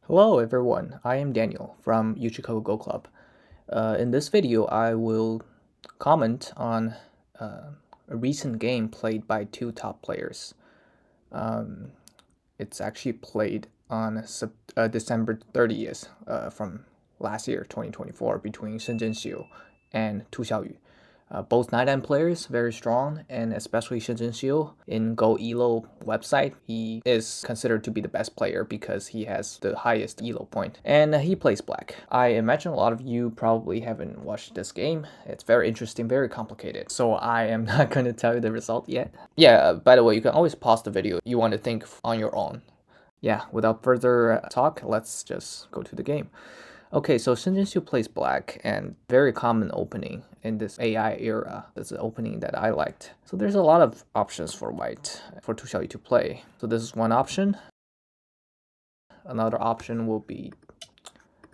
Hello everyone, I am Daniel from UChicago Go Club. In this video, I will comment on a recent game played by two top players. Um, it's actually played on December 30th from last year, 2024, between Shin Jin Seo and Tu Xiao. Both night end players, very strong, and especially Shin Jin Seo in Go Elo website, he is considered to be the best player because he has the highest Elo point, and he plays black. I imagine a lot of you probably haven't watched this game. It's very interesting, very complicated, so I am not going to tell you the result yet. Yeah, by the way, you can always pause the video. You want to think on your own. Yeah, without further talk, let's just go to the game. Okay, so Shin Jin Seo plays black, and very common opening in this AI era. That's an opening that I liked. So there's a lot of options for white for Tu Xiaoyu to play. So this is one option. Another option will be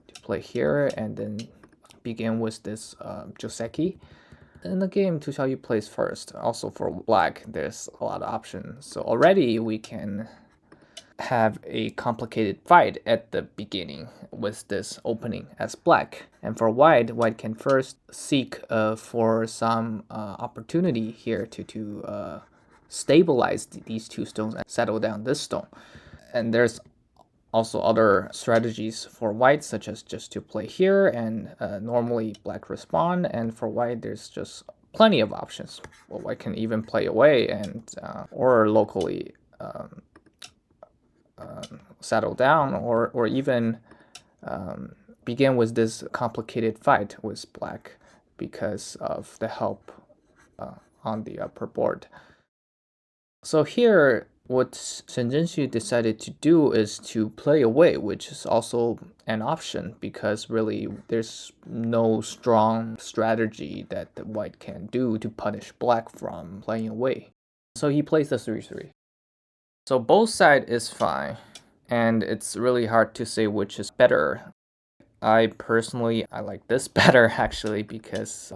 to play here and then begin with this Joseki. In the game, Tu Xiaoyu plays first. Also for black, there's a lot of options. So already we can have a complicated fight at the beginning with this opening as black. And for white, white can first seek for some opportunity here to stabilize these two stones and settle down this stone. And there's also other strategies for white, such as just to play here and normally black respond. And for white, there's just plenty of options. Well, white can even play away and or locally settle down, or even begin with this complicated fight with black because of the help on the upper board. So here, what Shin Jin Seo decided to do is to play away, which is also an option because really there's no strong strategy that the white can do to punish black from playing away. So he plays the 3-3. So both side is fine, and it's really hard to say which is better. I personally like this better actually because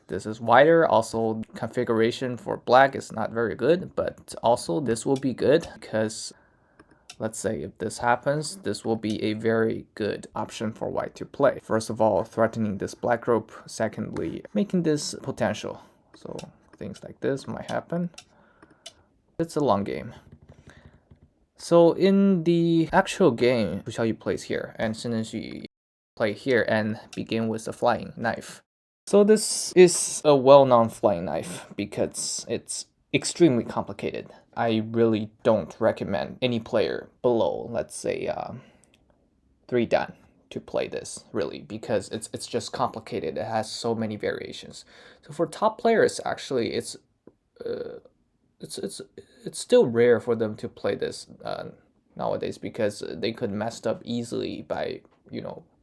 this is wider. Also, configuration for black is not very good, but also this will be good because let's say if this happens, this will be a very good option for white to play. First of all, threatening this black group. Secondly, making this potential. So things like this might happen. It's a long game. So in the actual game, Tu Xiaoyu plays here, and Shin Jin Seo play here and begin with a flying knife. So this is a well-known flying knife because it's extremely complicated. I really don't recommend any player below, let's say, 3 dan to play this, really, because it's just complicated. It has so many variations. So for top players, actually, it's still rare for them to play this nowadays because they could mess up easily by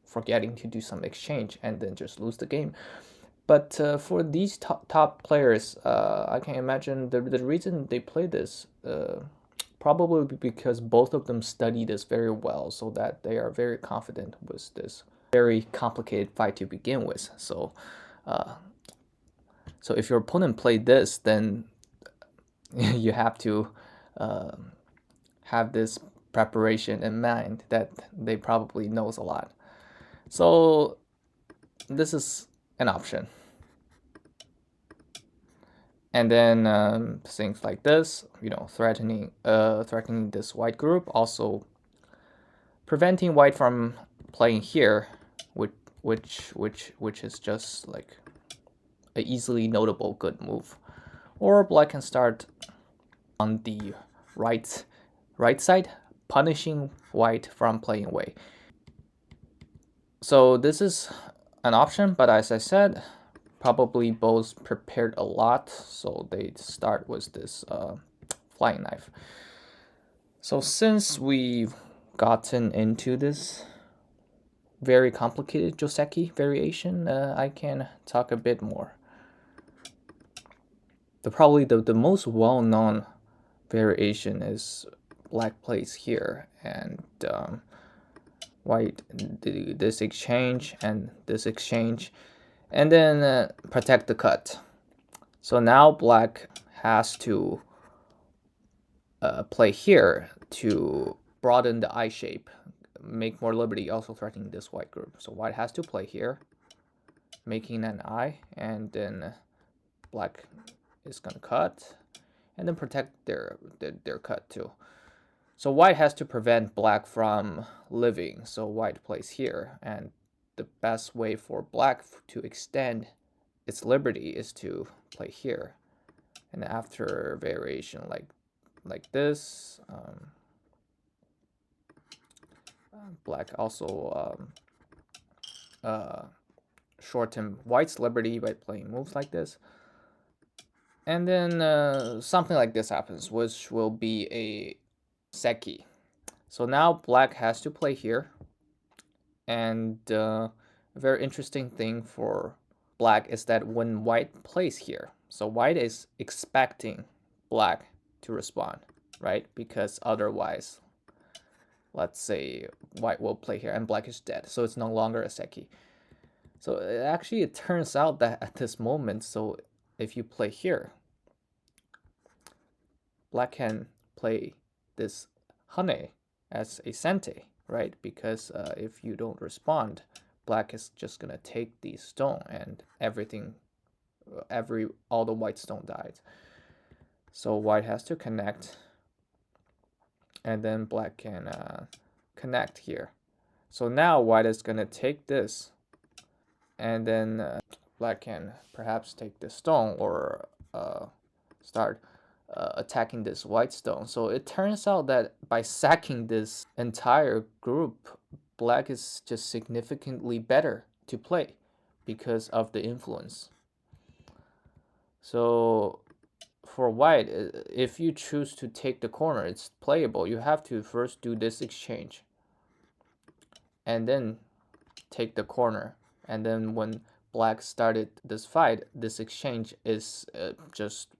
forgetting to do some exchange and then just lose the game. But for these top players, I can imagine the reason they play this probably because both of them study this very well, so that they are very confident with this very complicated fight to begin with. So, so if your opponent played this, then you have to have this preparation in mind that they probably knows a lot. So this is an option. And then things like this, threatening this white group, also preventing white from playing here, which is just like a easily notable good move. Or black can start on the right side, punishing white from playing away. So this is an option, but as I said, probably both prepared a lot, so they start with this flying knife. So since we've gotten into this very complicated Joseki variation, I can talk a bit more. Probably the most well-known variation is black plays here and white this exchange and this exchange, and then protect the cut. So now black has to play here to broaden the eye shape make more liberty, also threatening this white group. So white has to play here, making an eye, and then black is gonna cut, and then protect their cut too. So white has to prevent black from living. So white plays here, and the best way for black to extend its liberty is to play here. And after variation like this, black also shorten white's liberty by playing moves like this. And then something like this happens, which will be a seki. So now black has to play here. And a very interesting thing for black is that when white plays here, so white is expecting black to respond, right? Because otherwise, let's say white will play here and black is dead. So it's no longer a seki. So actually it turns out that at this moment, so if you play here, black can play this hane as a sente, right? Because if you don't respond, black is just gonna take the stone and everything, all the white stone dies. So white has to connect, and then black can connect here. So now white is gonna take this, and then black can perhaps take this stone or start attacking this white stone. So it turns out that by sacking this entire group, black is just significantly better to play because of the influence. So for white, if you choose to take the corner, it's playable. You have to first do this exchange and then take the corner. And then when black started this fight, this exchange is just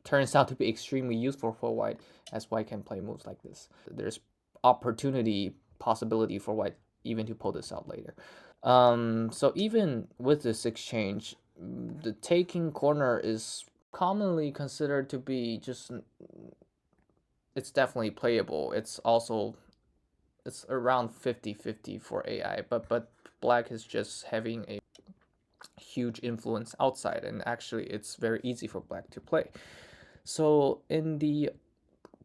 turns out to be extremely useful for white, as white can play moves like this. There's possibility for white even to pull this out later. So even with this exchange, the taking corner is commonly considered to be just, it's definitely playable. It's around 50-50 for AI, but black is just having a huge influence outside, and actually it's very easy for black to play. So in the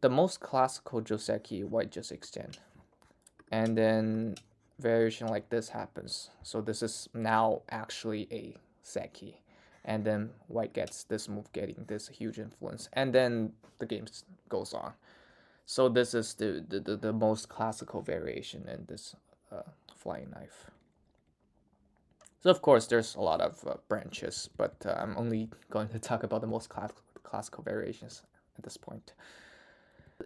most classical joseki, white just extend, and then variation like this happens. So this is now actually a seki, and then white gets this move, getting this huge influence, and then the game goes on. So this is the most classical variation in this flying knife. So of course there's a lot of branches, but I'm only going to talk about the most classical variations at this point.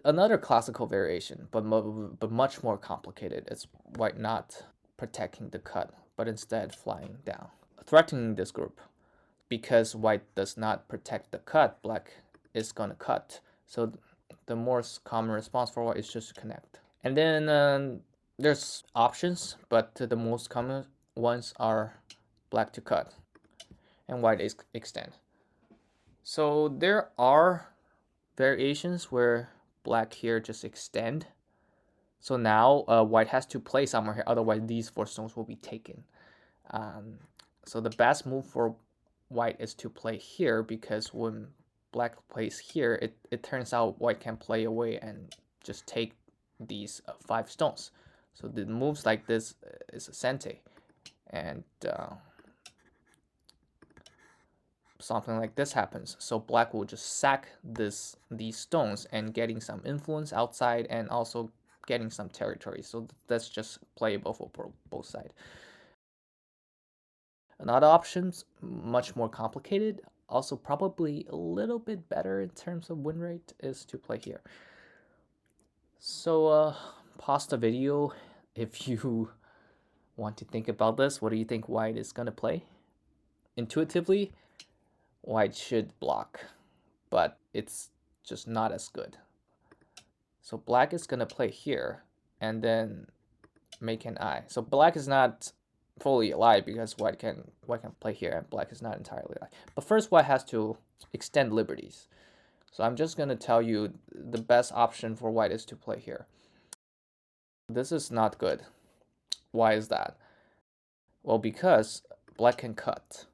Another classical variation, but much more complicated, is white not protecting the cut, but instead flying down, threatening this group. Because white does not protect the cut, black is gonna cut. So the most common response for white is just to connect. And then there's options, but the most common ones are black to cut and white extend. So there are variations where black here just extend. So now white has to play somewhere here, otherwise these 4 stones will be taken. So the best move for white is to play here, because when black plays here, it turns out white can play away and just take these 5 stones. So the moves like this is a sente, and something like this happens. So black will just sack these stones and getting some influence outside and also getting some territory. So that's just playable for both sides. Another option's much more complicated, also probably a little bit better in terms of win rate, is to play here. So pause the video if you want to think about this. What do you think white is gonna play? Intuitively, white should block, but it's just not as good. So black is gonna play here and then make an eye. So black is not fully alive because white can play here, and black is not entirely alive. But first, white has to extend liberties. So I'm just gonna tell you the best option for white is to play here. This is not good. Why is that? Well, because black can cut.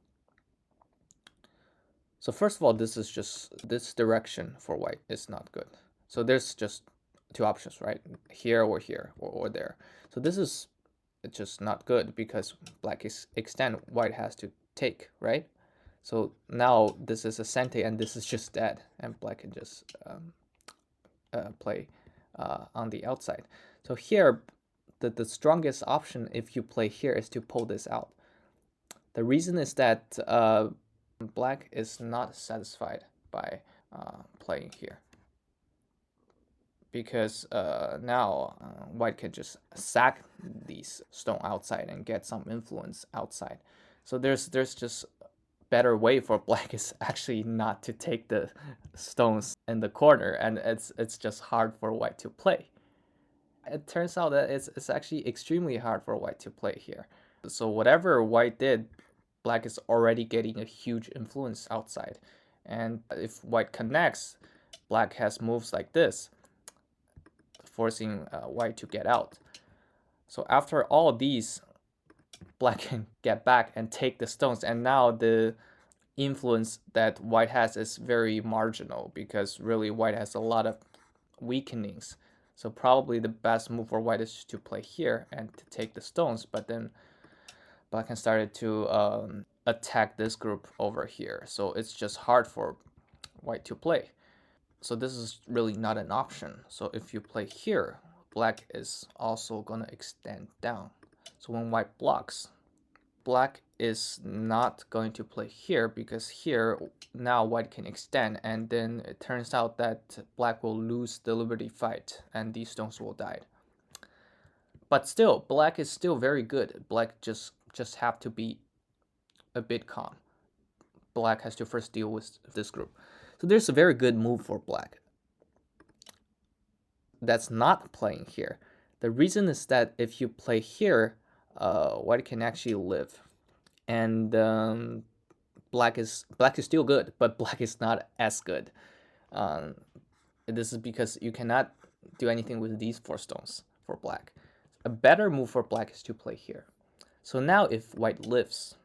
So first of all, this is just this direction for white is not good. So there's just two options, right? Here or here or there. So this is just not good because black is extend, white has to take, right? So now this is a sente and this is just dead, and black can just play on the outside. So here, the strongest option if you play here is to pull this out. The reason is that black is not satisfied by playing here, because now white can just sack these stone outside and get some influence outside. So there's just better way for black is actually not to take the stones in the corner, and it's just hard for white to play. It turns out that it's actually extremely hard for white to play here. So whatever white did, black is already getting a huge influence outside. And if white connects, black has moves like this, forcing white to get out. So after all these, black can get back and take the stones, and now the influence that white has is very marginal, because really white has a lot of weakenings. So probably the best move for white is to play here and to take the stones, but then black can start to attack this group over here. So it's just hard for white to play. So this is really not an option. So if you play here, black is also gonna extend down. So when white blocks, black is not going to play here, because here now white can extend, and then it turns out that black will lose the liberty fight and these stones will die. But still, black is still very good. Black just have to be a bit calm. Black has to first deal with this group. So there's a very good move for black that's not playing here. The reason is that if you play here, white can actually live, and black is still good, but black is not as good. This is because you cannot do anything with these 4 stones for black. A better move for black is to play here. So now if white lives,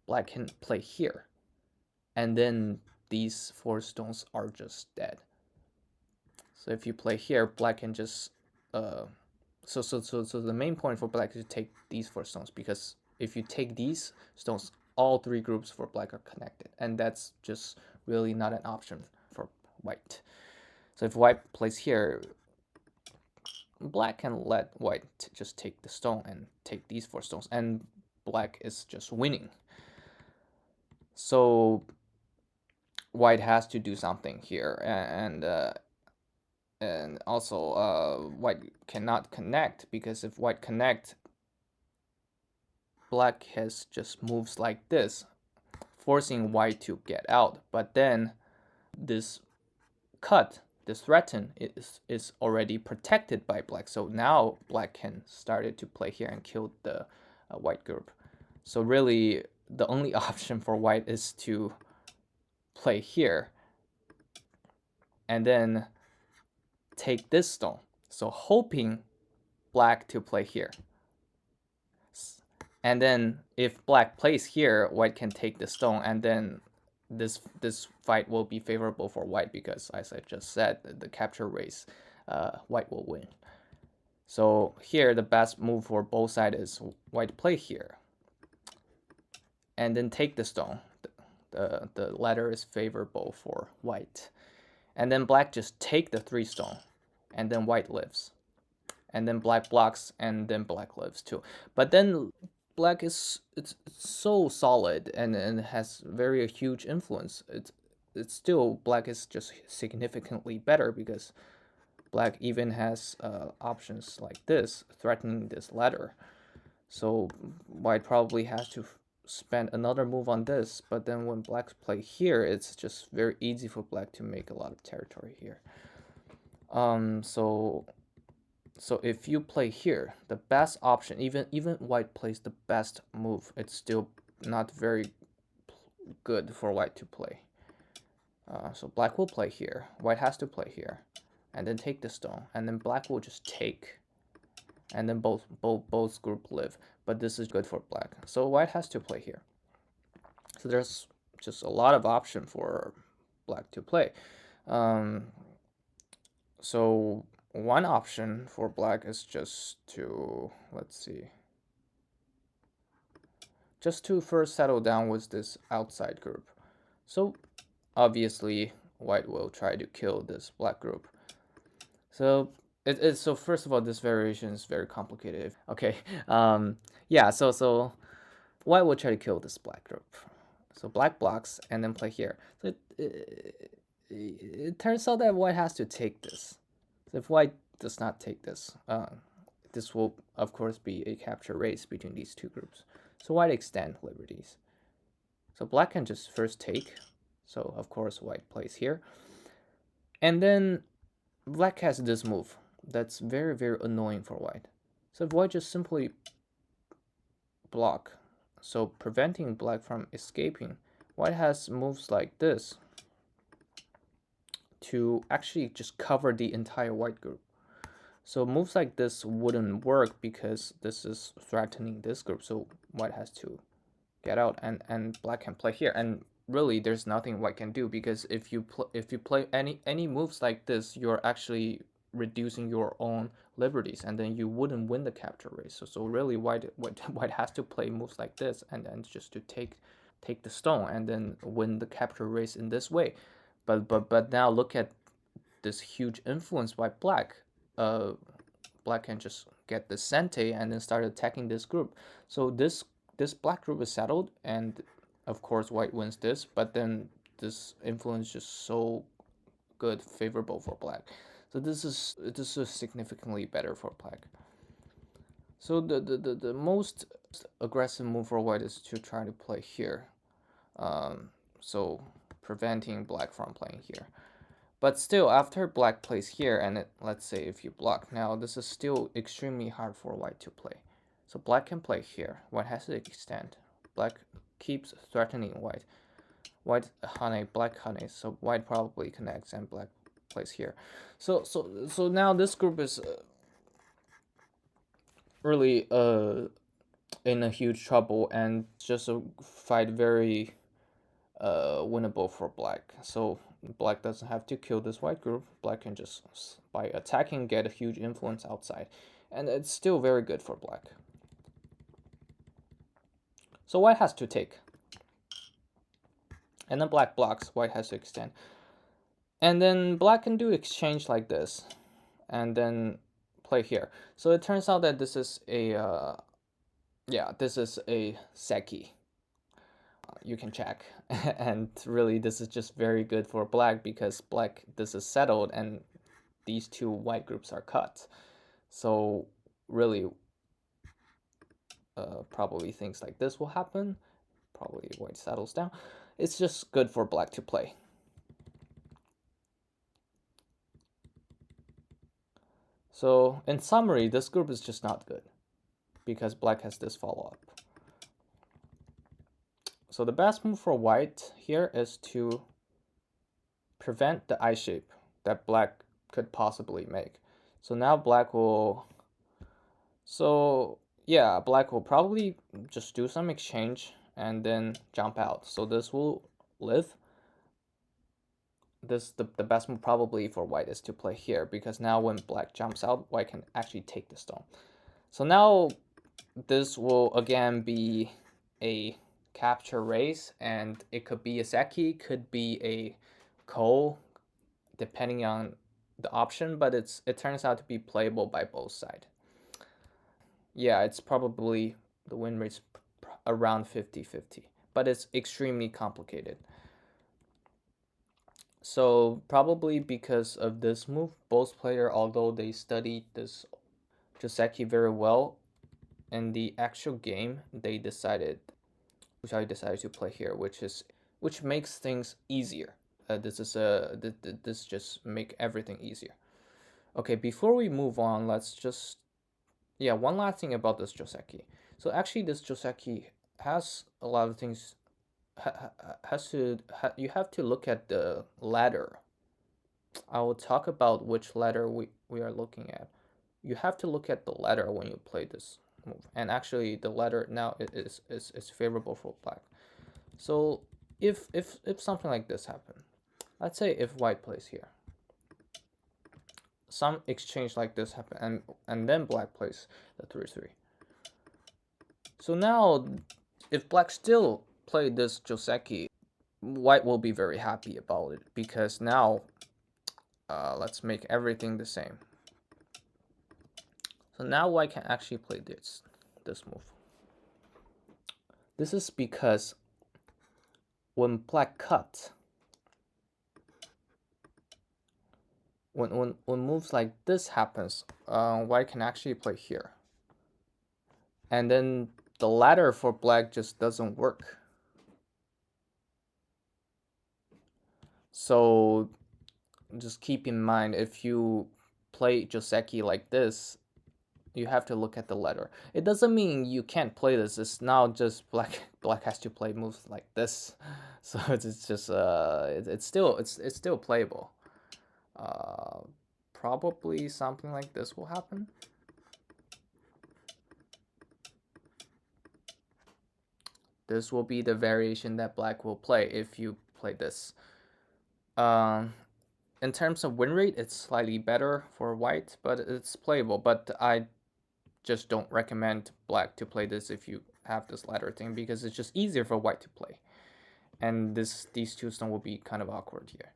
black can play here, and then these 4 stones are just dead. So if you play here, black can just so the main point for black is to take these 4 stones, because if you take these stones, all 3 groups for black are connected, and that's just really not an option for white. So if white plays here, black can let white just take the stone and take these 4 stones, and black is just winning. So white has to do something here, and also white cannot connect, because if white connect, black has just moves like this, forcing white to get out. But then this cut, this threaten, is already protected by black. So now black can start to play here and kill the white group. So really, the only option for white is to play here and then take this stone. So hoping black to play here. And then if black plays here, white can take the stone, and then this fight will be favorable for white, because as I just said, the capture race, white will win. So here the best move for both sides is white play here and then take the stone. The ladder is favorable for white. And then black just take the 3 stone, and then white lives. And then black blocks, and then black lives too. But then black it's so solid and has very huge influence. It's still, black is just significantly better, because black even has options like this, threatening this ladder. So white probably has to spend another move on this, but then when blacks play here, it's just very easy for black to make a lot of territory here. So if you play here, the best option, even white plays the best move, it's still not very good for white to play. So black will play here, white has to play here, and then take the stone, and then black will just take and then both group live. But this is good for black. So white has to play here. So there's just a lot of option for black to play. Um, so one option for black is just to, let's see, just to first settle down with this outside group. So obviously white will try to kill this black group. So so first of all, this variation is very complicated. Okay, yeah. So white will try to kill this black group. So black blocks and then play here. So it turns out that white has to take this. So if white does not take this, this will of course be a capture race between these two groups. So white extend liberties. So black can just first take. So of course white plays here. And then black has this move that's very, very annoying for white. So if white just simply block, so preventing black from escaping, white has moves like this to actually just cover the entire white group. So moves like this wouldn't work because this is threatening this group, so white has to get out, and black can play here. And really there's nothing white can do, because if you play any moves like this, you're actually reducing your own liberties, and then you wouldn't win the capture race. So really white has to play moves like this, and then just to take the stone and then win the capture race in this way. But now look at this huge influence by black. Black can just get the sente and then start attacking this group. So this black group is settled, and of course white wins this, but then this influence just so good, favorable for black. So this is significantly better for black. So the most aggressive move for white is to try to play here. So preventing black from playing here. But still, after black plays here, and let's say if you block, now this is still extremely hard for white to play. So black can play here. White has to extend. Black keeps threatening white. White honey, black honey. So white probably connects, and black plays here. So now this group is really in a huge trouble, and just a fight very winnable for black. So black doesn't have to kill this white group. Black can just, by attacking, get a huge influence outside. And it's still very good for black. So white has to take. And then black blocks, white has to extend. And then black can do exchange like this. And then play here. So it turns out that this is a, this is a seki. You can check. And really this is just very good for black, because black, this is settled and these two white groups are cut. So really probably things like this will happen. Probably white settles down. It's just good for black to play. So in summary, this group is just not good because black has this follow-up. So the best move for white here is to prevent the I shape that black could possibly make. So now black will, so yeah, black will probably just do some exchange and then jump out. So this will live. The best move probably for white is to play here, because now when black jumps out, white can actually take the stone. So now this will again be a capture race, and it could be a seki, could be a ko, depending on the option, but it turns out to be playable by both sides. Yeah, it's probably the win rate's around 50-50, but it's extremely complicated. So probably because of this move, both player, although they studied this joseki very well, in the actual game they decided, which I decided to play here, which makes things easier. This just make everything easier. Okay, before we move on, let's just, yeah, one last thing about this joseki. So actually this joseki has a lot of things, you have to look at the ladder. I will talk about which ladder we are looking at. you have to look at the ladder when you play this move. And actually, the ladder now is favorable for black. So if something like this happen, let's say if white plays here, some exchange like this happen, and then black plays the 3/3. So now, if black still play this Joseki, white will be very happy about it, because now let's make everything the same. So now white can actually play this move. This is because when black cut, when moves like this happens, white can actually play here, and then the ladder for black just doesn't work. So just keep in mind, if you play Joseki like this, you have to look at the ladder. It doesn't mean you can't play this. It's now just black has to play moves like this. So it's just it's still playable. Probably something like this will happen. This will be the variation that black will play if you play this. In terms of win rate, it's slightly better for white, but it's playable. But I just don't recommend black to play this if you have this ladder thing, because it's just easier for white to play. And these two stone will be kind of awkward here.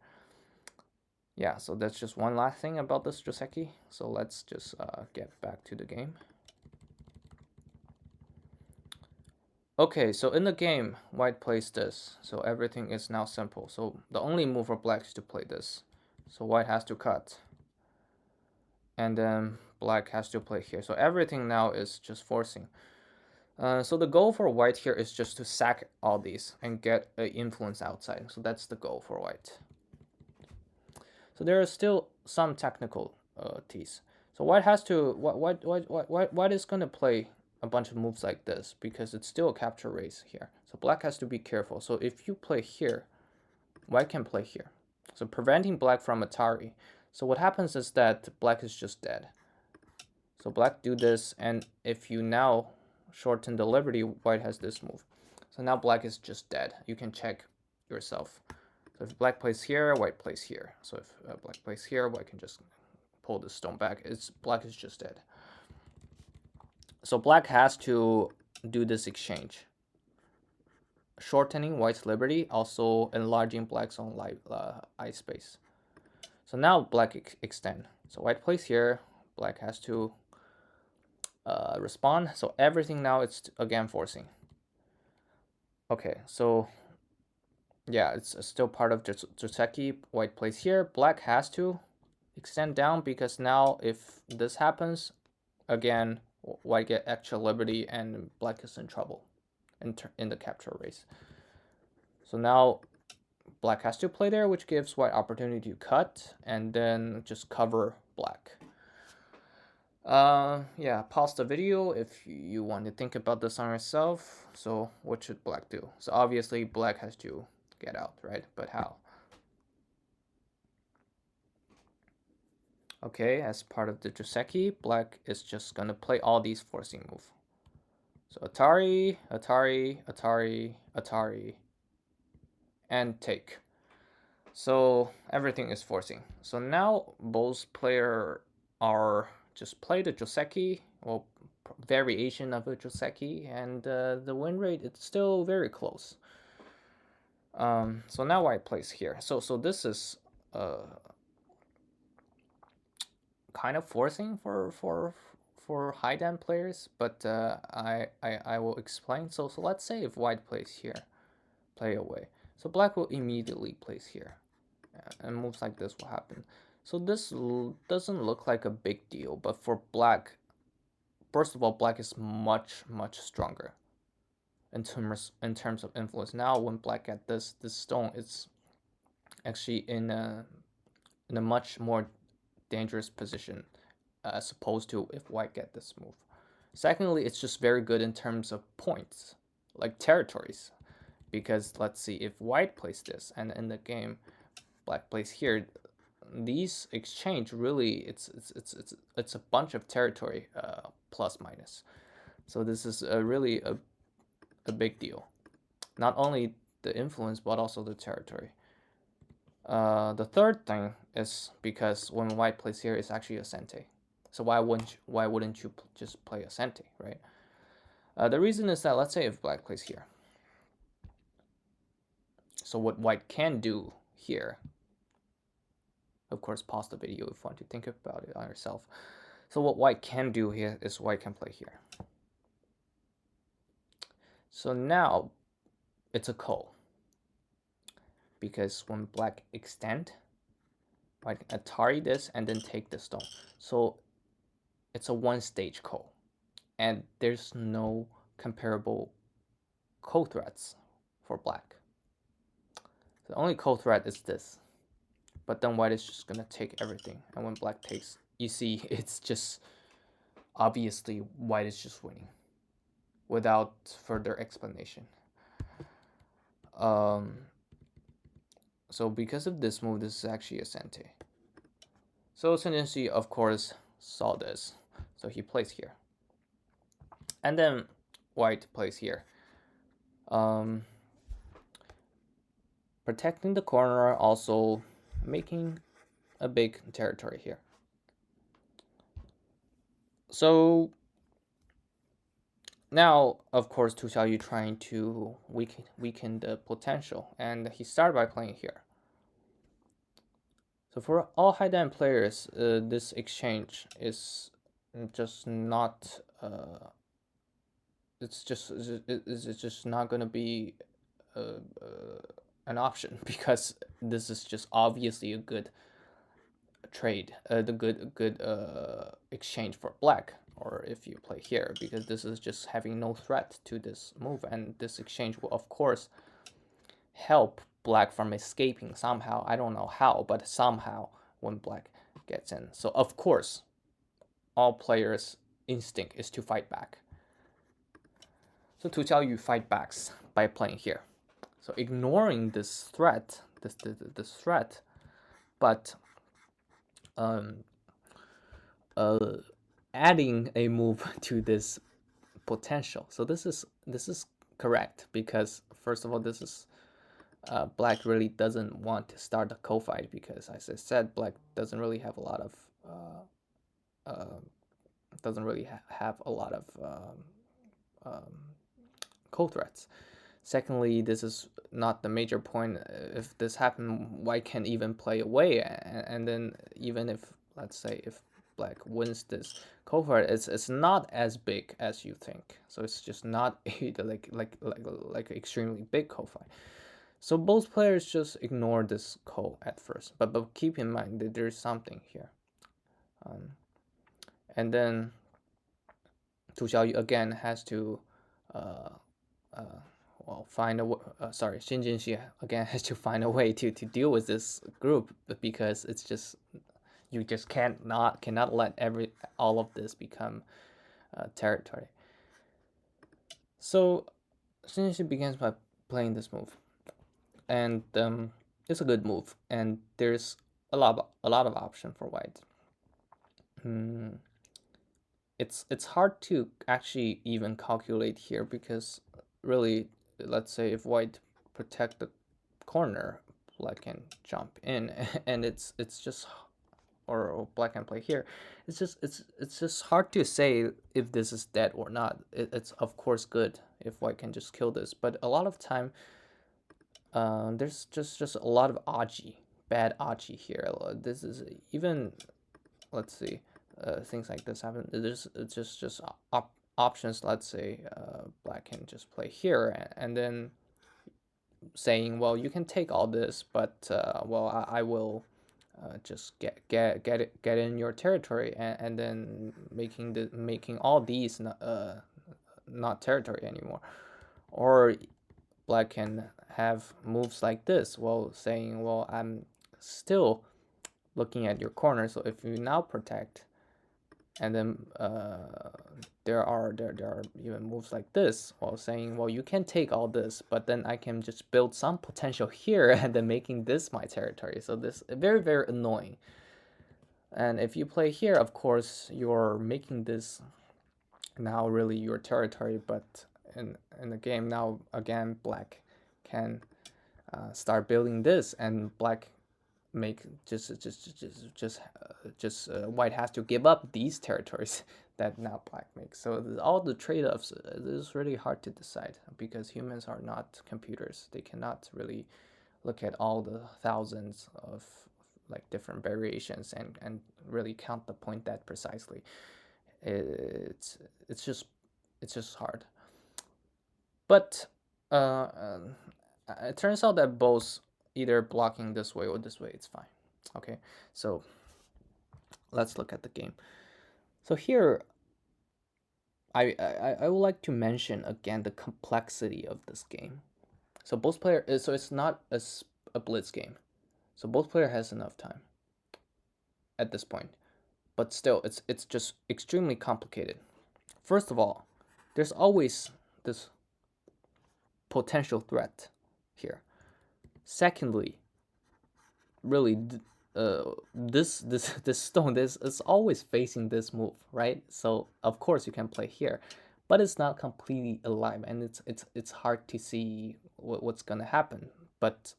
Yeah, so that's just one last thing about this Joseki. So let's just get back to the game. Okay, so in the game, white plays this. So everything is now simple. So the only move for black is to play this. So white has to cut. And then black has to play here. So everything now is just forcing. So the goal for white here is just to sack all these and get an influence outside. So that's the goal for white. So there are still some technical teas. So white has to white is gonna play a bunch of moves like this because it's still a capture race here. So black has to be careful. So if you play here, white can play here. So preventing black from Atari. So what happens is that black is just dead. So black do this, and if you now shorten the liberty, white has this move. So now black is just dead. You can check yourself. So if black plays here, white plays here. So if black plays here, white can just pull this stone back. Black is just dead. So black has to do this exchange. Shortening white's liberty, also enlarging black's own eye space. So now black extend. So white plays here, black has to respond. So everything now it's again forcing. Okay, so yeah, it's still part of Joseki. White plays here, black has to extend down, because now if this happens, again, white get extra liberty and black is in trouble in the capture race. So now black has to play there, which gives white opportunity to cut and then just cover black. Yeah, pause the video if you want to think about this on yourself. So what should black do? So obviously black has to get out, right? But how? Okay, as part of the Joseki, black is just gonna play all these forcing moves. So Atari, Atari, Atari, Atari, and take. So everything is forcing. So now both players are just play the Joseki, or variation of a Joseki, and the win rate is still very close. So now white plays here. So this is kind of forcing for high dan players, but I will explain. So let's say if white plays here, play away. So black will immediately place here, and moves like this will happen. So this doesn't look like a big deal, but for black, first of all, black is much stronger in terms of influence. Now when black get this stone, it's actually in a much more dangerous position as opposed to if white get this move. Secondly, it's just very good in terms of points, like territories, because let's see, if white plays this and in the game black plays here, these exchange really it's a bunch of territory plus minus. So this is really a big deal. Not only the influence but also the territory. The third thing is because when white plays here, it's actually a sente. So why wouldn't you just play a sente, right? The reason is that let's say if black plays here. So what white can do here, of course, pause the video if you want to think about it on yourself. So what white can do here is white can play here. So now it's a call. Because when black extend, white can Atari this and then take the stone. So it's a one-stage call. And there's no comparable co-threats for black. The only co-threat is this. But then white is just gonna take everything. And when black takes, you see it's just obviously white is just winning without further explanation. So because of this move, this is actually a sente. So Shin Jin Seo, of course, saw this. So he plays here. And then white plays here. Protecting the corner, also making a big territory here. So now, of course, Tu Xiao trying to weaken the potential, and he started by playing here. So for all high dan players, this exchange is just not. It's just not gonna be an option because this is just obviously a good trade, the good exchange for black, or if you play here, because this is just having no threat to this move, and this exchange will of course help black from escaping somehow. I don't know how, but somehow when black gets in. So of course, all players' instinct is to fight back. So Tu Xiao fight backs by playing here. So ignoring this threat, this threat, but adding a move to this potential. So this is correct because first of all, this is black really doesn't want to start a co-fight because, as I said, black doesn't really have a lot of co-threats. Secondly, this is not the major point. If this happened, white can even play away, and then even if, let's say, if black wins this co-fight, it's not as big as you think. So it's just not a like extremely big co-fight. So both players just ignore this co at first, but keep in mind that there's something here, and then Tu Xiao again has to find a Shin Jin Seo again has to find a way to deal with this group, because it's just you just cannot let all of this become territory. So Shin Jin Seo begins by playing this move, and it's a good move, and there's a lot of option for white. It's hard to actually even calculate here because really, let's say if white protect the corner, black can jump in, and it's just, or black can play here. It's just hard to say if this is dead or not. It's of course good if white can just kill this, but a lot of time there's just a lot of bad aji here. This is even, let's see, things like this happen. There's just options. Let's say black can just play here, and then saying, well, you can take all this, but well, I will just get in your territory, and then making all these not territory anymore. Or black can have moves like this, well, saying, well, I'm still looking at your corner, so if you now protect, And then there are even moves like this, while saying, well, you can take all this, but then I can just build some potential here and then making this my territory. So this is very, very annoying. And if you play here, of course, you're making this now really your territory, but in the game now, again, black can start building this, and black make white has to give up these territories that now black makes. So all the trade-offs, it is really hard to decide because humans are not computers. They cannot really look at all the thousands of like different variations and really count the point that precisely. It's it's just it's just hard. But it turns out that both either blocking this way or this way, it's fine. Okay, so let's look at the game. So here, I would like to mention again the complexity of this game. So both player, so it's not a blitz game. So both player has enough time at this point, but still, it's just extremely complicated. First of all, there's always this potential threat here. Secondly, really, this stone this is always facing this move, right? So of course you can play here, but it's not completely alive, and it's hard to see what's gonna happen. But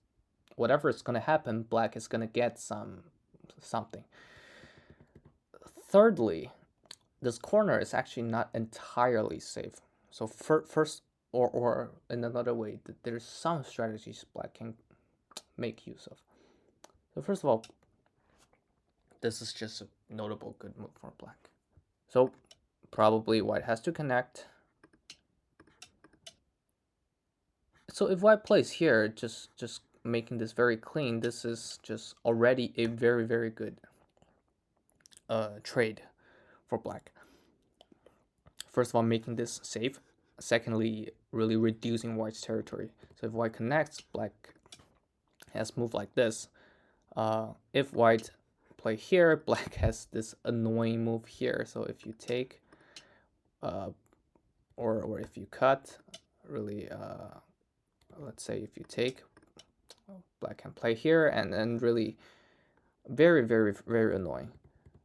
whatever is gonna happen, black is gonna get something. Thirdly, this corner is actually not entirely safe. So first, or in another way, there's some strategies black can make use of. So first of all, this is just a notable good move for black. So probably white has to connect. So if white plays here, just making this very clean, this is just already a very, very good trade for black. First of all, making this safe. Secondly, really reducing white's territory. So if white connects, black has moved like this. If white play here, black has this annoying move here. So if you take, or if you cut, really, let's say if you take, black can play here, and then really very, very, very annoying.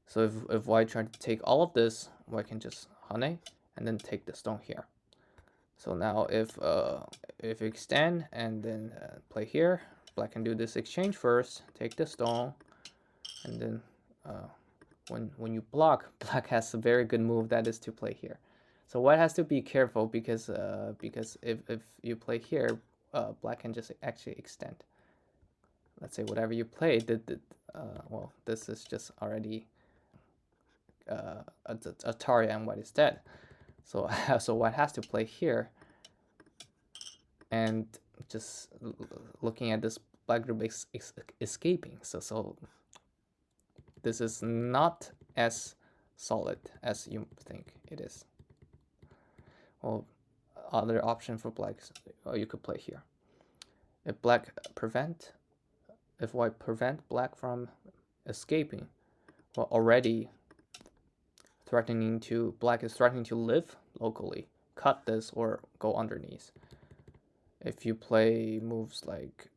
So if white try to take all of this, white can just honey and then take the stone here. So now if you extend and then play here, black can do this exchange first, take the stone, and then when you block, black has a very good move, that is to play here. So white has to be careful because if you play here, black can just actually extend. Let's say whatever you play, well, this is just already Atari, and white is dead. So so white has to play here, and just looking at this black group escaping. So this is not as solid as you think it is. Well, other option for black, you could play here. If white prevent black from escaping, well, already black is threatening to live locally, cut this or go underneath. If you play moves like,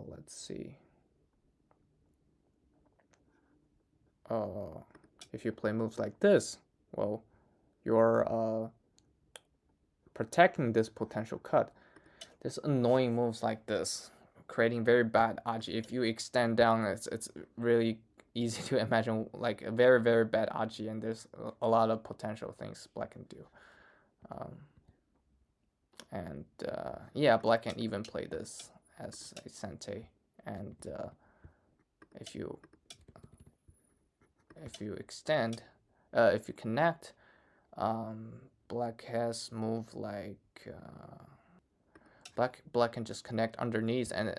let's see, if you play moves like this, well, you're protecting this potential cut. There's annoying moves like this, creating very bad aji. If you extend down, it's really easy to imagine like a very, very bad aji, and there's a lot of potential things black can do. And yeah, black can even play this as a sente, and if you extend, if you connect, black has move like black can just connect underneath, and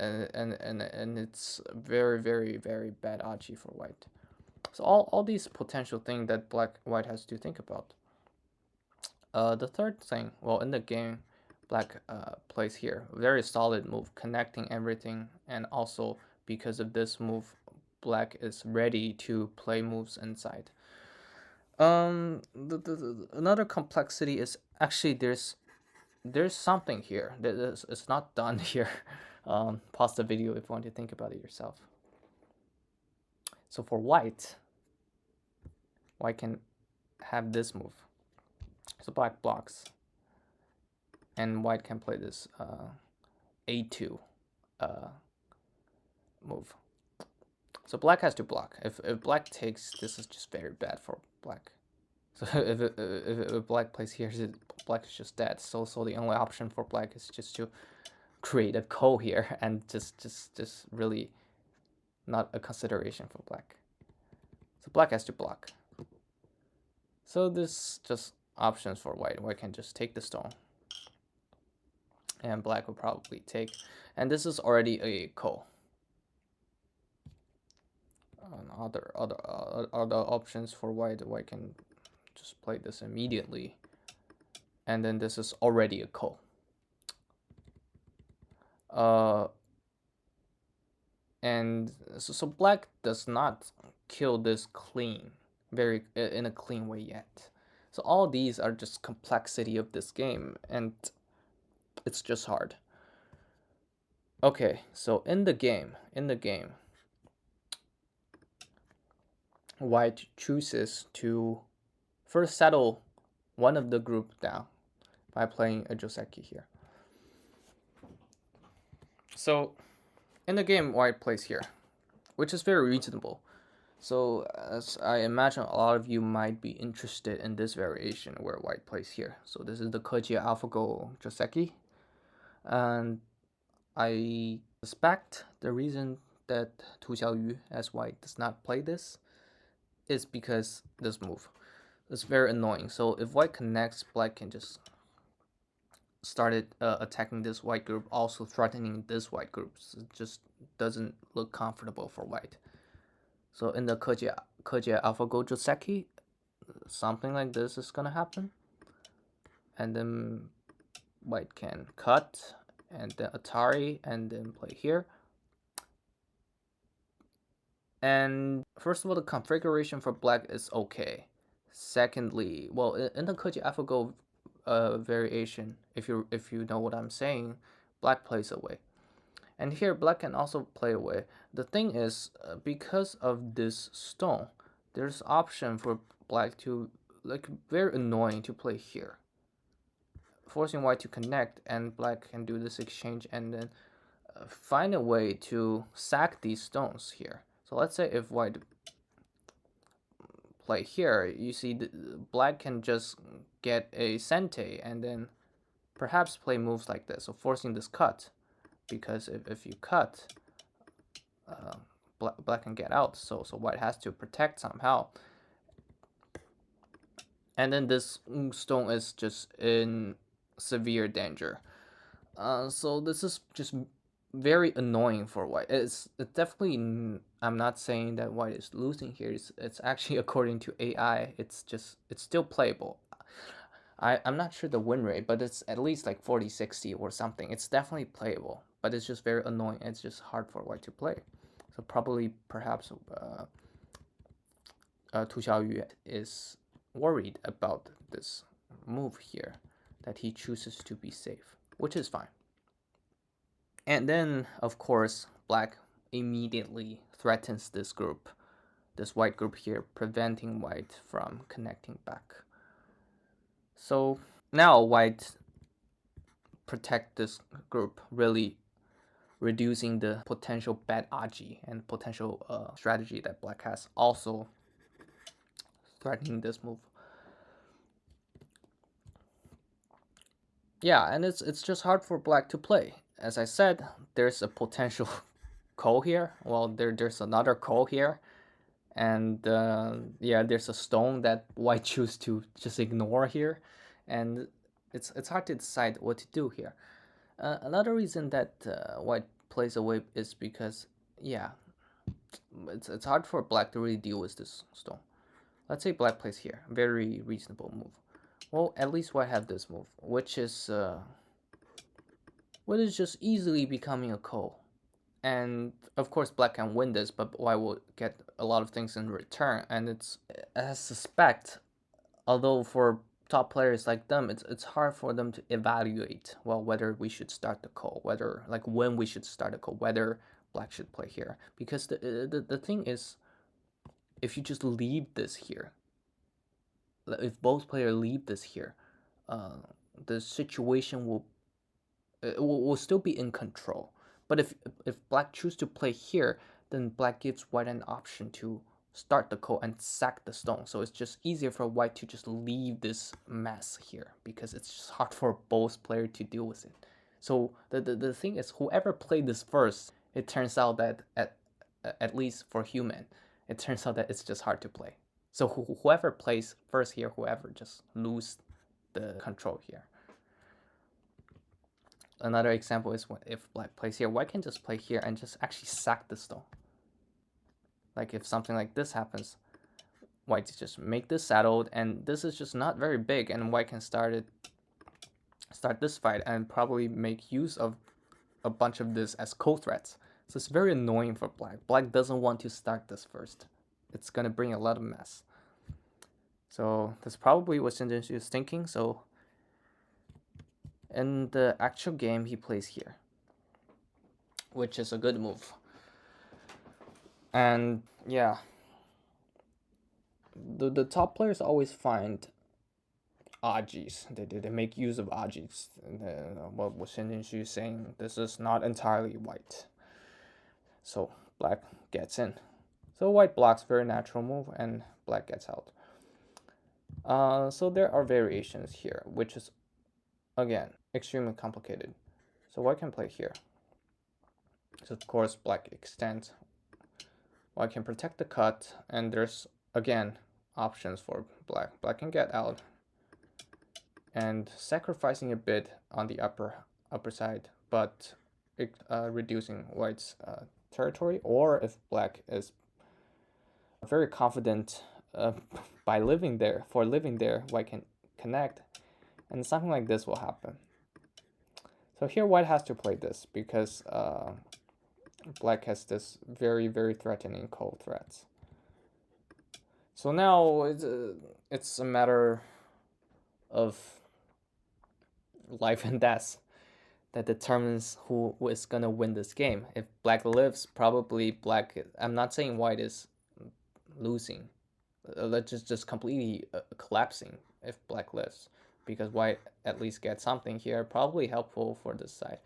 it's very, very, very bad aji for white. So all these potential things that white has to think about. The third thing, well, in the game, black plays here, very solid move, connecting everything, and also because of this move, black is ready to play moves inside. Another complexity is actually there's something here. It's not done here. Pause the video if you want to think about it yourself. So for white can have this move. So black blocks, and white can play this A2 move. So black has to block. If black takes, this is just very bad for black. So if black plays here, black is just dead. So the only option for black is just to create a ko here, and just really not a consideration for black. So black has to block. So this just options for white. White can just take the stone, and black will probably take. And this is already a ko. Other options for white can just play this immediately, and then this is already a ko. And so black does not kill this clean, in a clean way yet. So all these are just complexity of this game, and it's just hard. Okay, so in the game, white chooses to first settle one of the group down by playing a joseki here. So in the game, white plays here, which is very reasonable. So as I imagine a lot of you might be interested in this variation where white plays here. So this is the Koji AlphaGo joseki, and I suspect the reason that Tu Xiaoyu as white does not play this is because this move. It's very annoying. So if white connects, black can just started attacking this white group, also threatening this white group. So it just doesn't look comfortable for white. So in the Koji AlphaGo joseki, something like this is gonna happen, and then white can cut, and then Atari, and then play here. And first of all, the configuration for black is okay. Secondly, well, in the Koji AlphaGo variation, if you know what I'm saying, black plays away, and here black can also play away. The thing is, because of this stone, there's option for black to, like, very annoying to play here, forcing white to connect, and black can do this exchange and then find a way to sack these stones here. So let's say if white play here, you see black can just get a sente and then perhaps play moves like this, so forcing this cut, because if you cut, black can get out, so white has to protect somehow. And then this stone is just in severe danger. So this is just very annoying for white. It's definitely, I'm not saying that white is losing here. It's actually, according to AI, it's still playable. I'm not sure the win rate, but it's at least like 40-60 or something. It's definitely playable, but it's just very annoying. It's just hard for white to play. So probably, perhaps, Tu Xiaoyu is worried about this move here, that he chooses to be safe, which is fine. And then, of course, black immediately threatens this group, this white group here, preventing white from connecting back. So now white protect this group, really reducing the potential bad aji and potential strategy that black has, also threatening this move. Yeah, and it's just hard for black to play. As I said, there's a potential ko here. Well, there's another ko here, and yeah, there's a stone that white choose to just ignore here, and it's hard to decide what to do here. Another reason that white plays away is because, yeah, it's hard for black to really deal with this stone. Let's say black plays here, very reasonable move. Well, at least white have this move, which is just easily becoming a ko. And of course black can win this, but white will get a lot of things in return, and I suspect although for top players like them, it's hard for them to evaluate, well, whether we should start the call, whether, like, when we should start a call, whether black should play here. Because the thing is, if you just leave this here, if both players leave this here, the situation will still be in control. But if black choose to play here, then black gives white an option to start the call and sack the stone. So it's just easier for white to just leave this mess here, because it's just hard for both players to deal with it. So the thing is, whoever played this first, it turns out that at least for human, it turns out that it's just hard to play. So whoever plays first here, whoever just lose the control here. Another example is if black plays here, white can just play here and just actually sack the stone. Like if something like this happens, white just make this settled, and this is just not very big, and white can start this fight and probably make use of a bunch of this as co-threats. So it's very annoying for black. Black doesn't want to start this first. It's gonna bring a lot of mess. So that's probably what Shin Jin Seo is thinking. So in the actual game, he plays here, which is a good move. And yeah, the top players always find Ajis. They make use of Ajis. What Shin Jin Seo is saying, this is not entirely white. So black gets in. So white blocks, very natural move, and black gets out. So there are variations here, which is, again, extremely complicated. So white can play here. So of course black extends. White can protect the cut, and there's, again, options for black. Black can get out, and sacrificing a bit on the upper side, but reducing white's territory. Or if black is very confident by living there, white can connect, and something like this will happen. So here white has to play this, because black has this very, very threatening cold threats. So now it's a matter of life and death that determines who is gonna win this game. If black lives, probably black. I'm not saying white is losing. Let's just completely collapsing if black lives, because white at least gets something here, probably helpful for this side.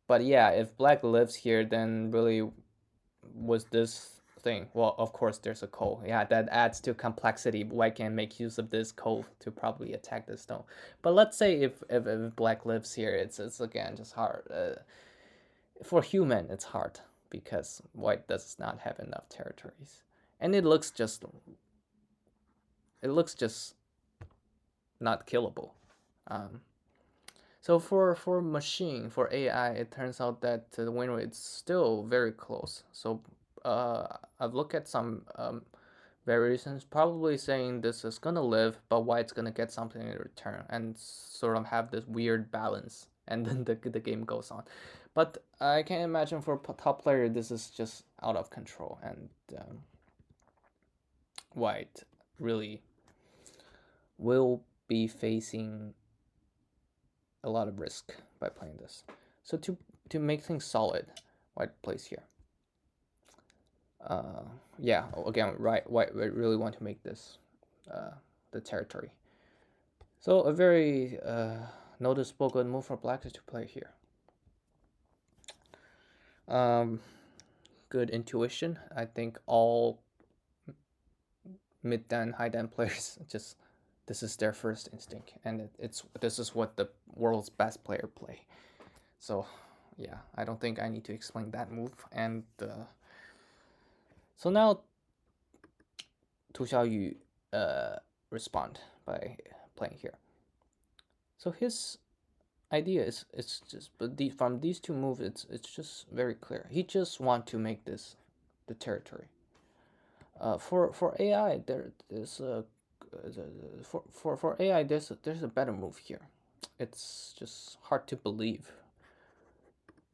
But yeah, if black lives here, then really was this thing. Well, of course there's a coal. Yeah, that adds to complexity. White can make use of this coal to probably attack the stone. But let's say if black lives here, it's again just hard. For human, it's hard, because white does not have enough territories, and it looks just not killable. So for machine, for AI, it turns out that the win rate is still very close. So I've looked at some variations, probably saying this is gonna live, but white's gonna get something in return, and sort of have this weird balance, and then the game goes on. But I can imagine for top player, this is just out of control, and white really will be facing a lot of risk by playing this. So to make things solid, white plays here. Yeah, again, white really want to make this the territory. So a very noticeable good move for black is to play here. Good intuition. I think all mid-dan, high-dan players just, this is their first instinct, and this is what the world's best player play. So yeah, I don't think I need to explain that move. And so now Tu Xiaoyu respond by playing here. So his idea is, it's just, but from these two moves, it's just very clear. He just want to make this the territory. For AI, there's a for AI, there's a better move here. It's just hard to believe.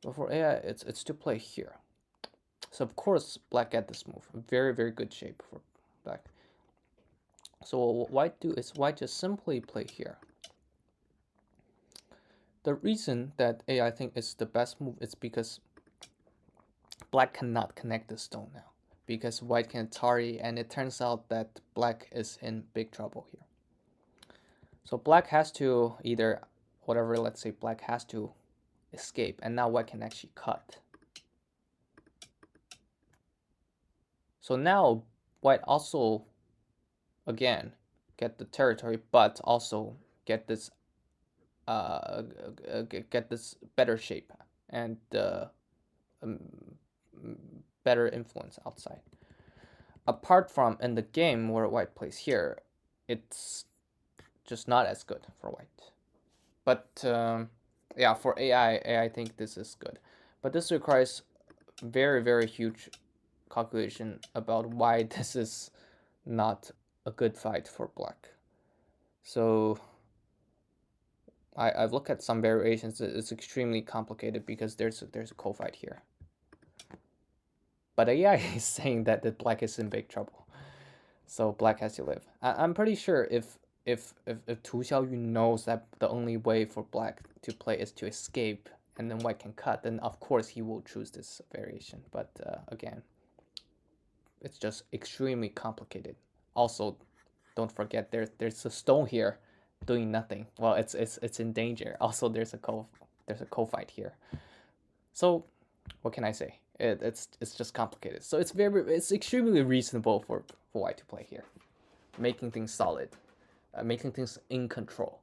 But for AI, it's to play here. So of course black get this move. Very, very good shape for black. So what white do is white just simply play here. The reason that I think is the best move is because black cannot connect the stone now, because white can Atari, and it turns out that black is in big trouble here. So black has to either, whatever, let's say black has to escape, and now white can actually cut. So now white also, again, get the territory, but also get this get this better shape and um, better influence outside. Apart from in the game where white plays here, it's just not as good for white. But yeah, for AI think this is good. But this requires very huge calculation about why this is not a good fight for black. So I've looked at some variations. It's extremely complicated because there's a co-fight here. But AI is saying that the black is in big trouble, so black has to live. I'm pretty sure if Tu Xiaoyu knows that the only way for black to play is to escape and then white can cut, then of course he will choose this variation. But again, it's just extremely complicated. Also, don't forget there's a stone here doing nothing. Well, it's in danger. Also, there's a co fight here. So what can I say? It's just complicated. So it's extremely reasonable for white to play here, making things solid, making things in control.